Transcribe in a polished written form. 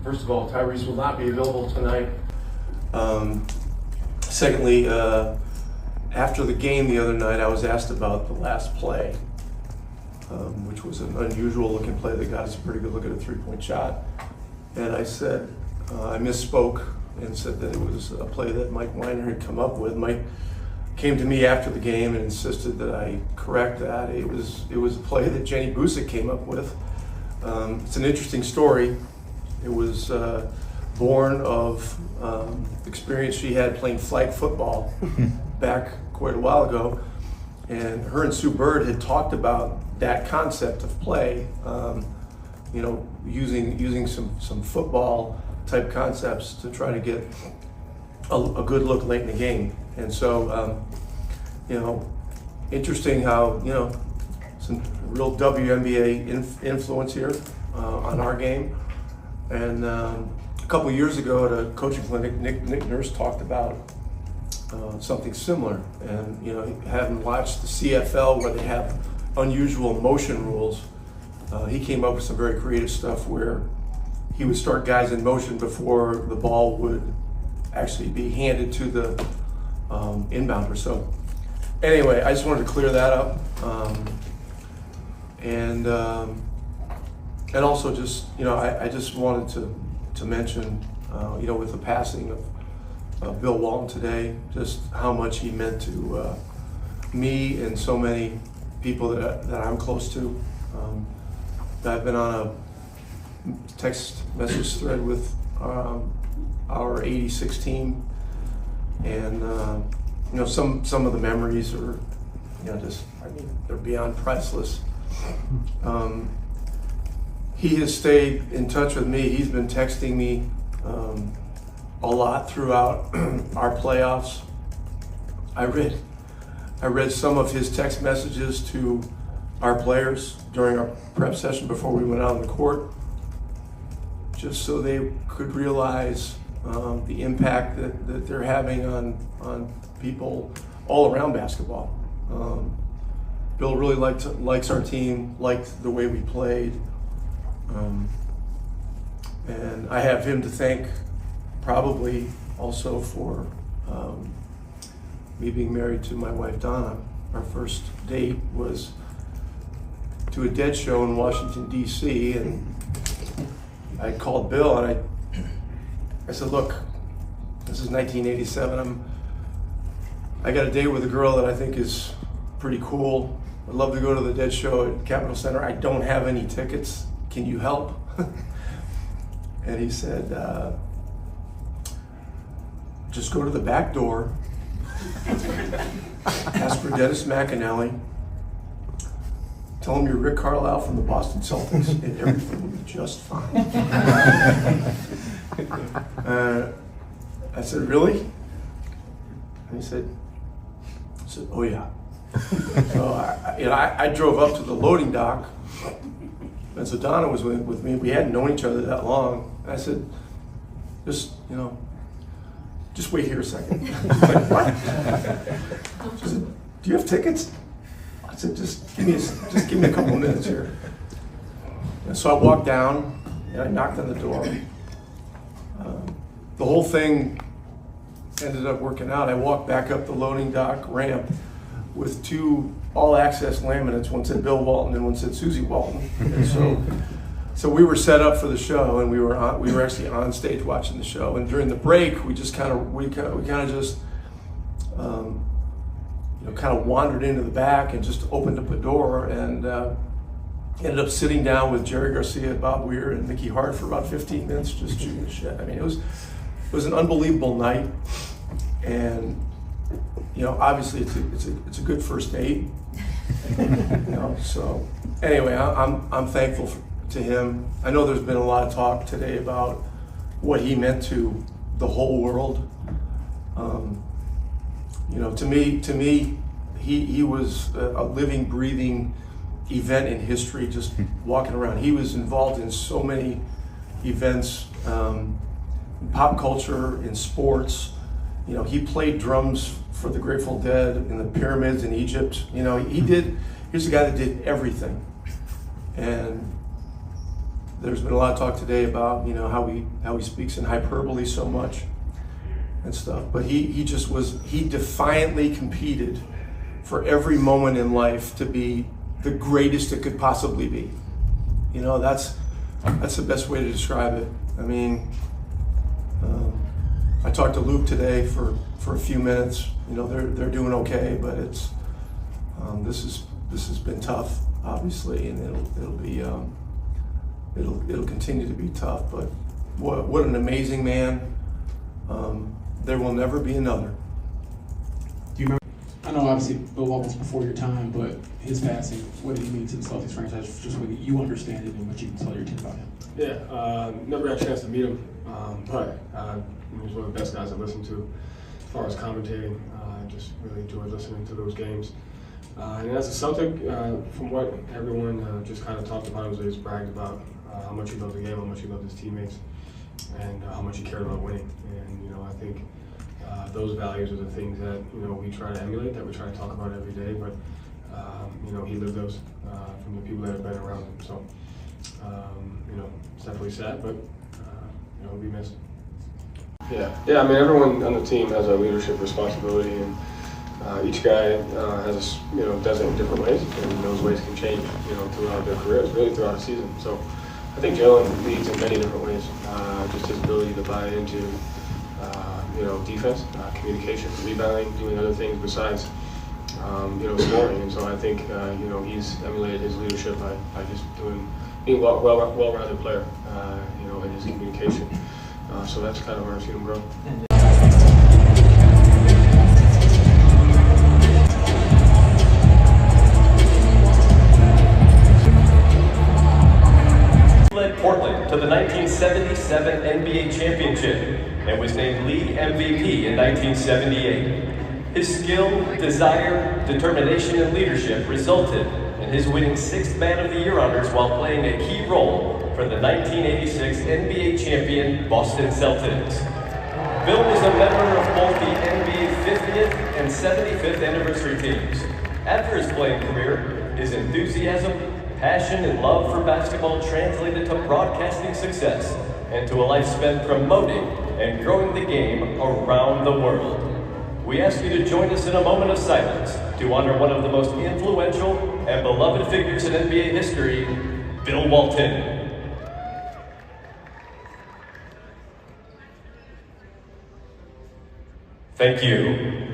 First of all, Tyrese will not be available tonight. Secondly, after the game the other night, I was asked about the last play, which was an unusual looking play that got us a pretty good look at a three-point shot. And I said, I misspoke and said that it was a play that Mike Weiner had come up with. Mike came to me after the game and insisted that I correct that. It was a play that Jenny Busick came up with. It's an interesting story. It was born of experience she had playing flag football back quite a while ago. And her and Sue Bird had talked about that concept of play, using some football type concepts to try to get a good look late in the game. And so, interesting how, some real WNBA influence here on our game. And a couple years ago at a coaching clinic, Nick Nurse talked about something similar. And, having watched the CFL where they have unusual motion rules, he came up with some very creative stuff where he would start guys in motion before the ball would actually be handed to the inbounder. So anyway, I just wanted to clear that up. And also just, I just wanted to mention, with the passing of Bill Walton today, just how much he meant to me and so many people that I'm close to. I've been on a text message thread with our 86 team, and some of the memories are they're beyond priceless. He has stayed in touch with me. He's been texting me a lot throughout our playoffs. I read some of his text messages to our players during our prep session before we went out on the court, just so they could realize the impact that they're having on people all around basketball. Bill really likes our team, liked the way we played, and I have him to thank probably also for me being married to my wife Donna. Our first date was to a Dead show in Washington, D.C., and I called Bill and I said, look, this is 1987. I got a date with a girl that I think is pretty cool. I'd love to go to the Dead show at Capitol Center. I don't have any tickets. Can you help? And he said, just go to the back door, ask for Dennis McAnally, tell him you're Rick Carlisle from the Boston Celtics, and everything will be just fine. I said, really? And he said, oh yeah. So I drove up to the loading dock, and so Donna was with me. We hadn't known each other that long. And I said, just wait here a second. Like, what? She said, do you have tickets? I said, just give me a couple of minutes here. And so I walked down and I knocked on the door. The whole thing ended up working out. I walked back up the loading dock ramp with two all-access laminates. One said Bill Walton and one said Susie Walton. And so we were set up for the show, and we were actually on stage watching the show. And during the break, we kind of wandered into the back and just opened up a door and ended up sitting down with Jerry Garcia, Bob Weir, and Mickey Hart for about 15 minutes, just shooting the shit. I mean, it was an unbelievable night, and obviously it's a good first date. So anyway, I'm thankful to him. I know there's been a lot of talk today about what he meant to the whole world. To me, he was a living, breathing event in history, just walking around. He was involved in so many events, in pop culture, in sports. He played drums for the Grateful Dead in the pyramids in Egypt. He's a guy that did everything. And there's been a lot of talk today about, you know, how he speaks in hyperbole so much and stuff. But he defiantly competed for every moment in life to be the greatest it could possibly be. You know, that's the best way to describe it. I mean, I talked to Luke today for a few minutes. You know, they're doing okay, but it's this has been tough, obviously, and it'll continue to be tough. But what an amazing man! There will never be another. Do you remember? I know obviously Bill Walton's before your time, but his passing, what did he mean to the Celtics franchise? Just what you understand it and what you can tell your team about him. Yeah, never had a chance to meet him, but he was one of the best guys I listened to as far as commentating. Just really enjoyed listening to those games. And as a Celtic, from what everyone just kind of talked about, was bragged about how much he loved the game, how much he loved his teammates, and how much he cared about winning. And you know, I think those values are the things that, you know, we try to emulate, that we try to talk about every day. But you know, he lived those from the people that have been around him. So you know, it's definitely sad, but you know, he'll be missed. Yeah. I mean, everyone on the team has a leadership responsibility, and each guy has, you know, does it in different ways, and those ways can change, you know, throughout their careers, really throughout a season. So I think Jalen leads in many different ways. Just his ability to buy into, you know, defense, communication, rebounding, doing other things besides, you know, scoring. And so I think, you know, he's emulated his leadership by just being a well-rounded player, you know, in his communication. So that's kind of where I've seen him grow. Led Portland to the 1977 NBA championship and was named league MVP in 1978. His skill, desire, determination, and leadership resulted in his winning 6th Man of the Year honors while playing a key role for the 1986 NBA champion Boston Celtics. Bill was a member of both the NBA 50th and 75th anniversary teams. After his playing career, his enthusiasm, passion, and love for basketball translated to broadcasting success and to a life spent promoting and growing the game around the world. We ask you to join us in a moment of silence to honor one of the most influential and beloved figures in NBA history, Bill Walton. Thank you.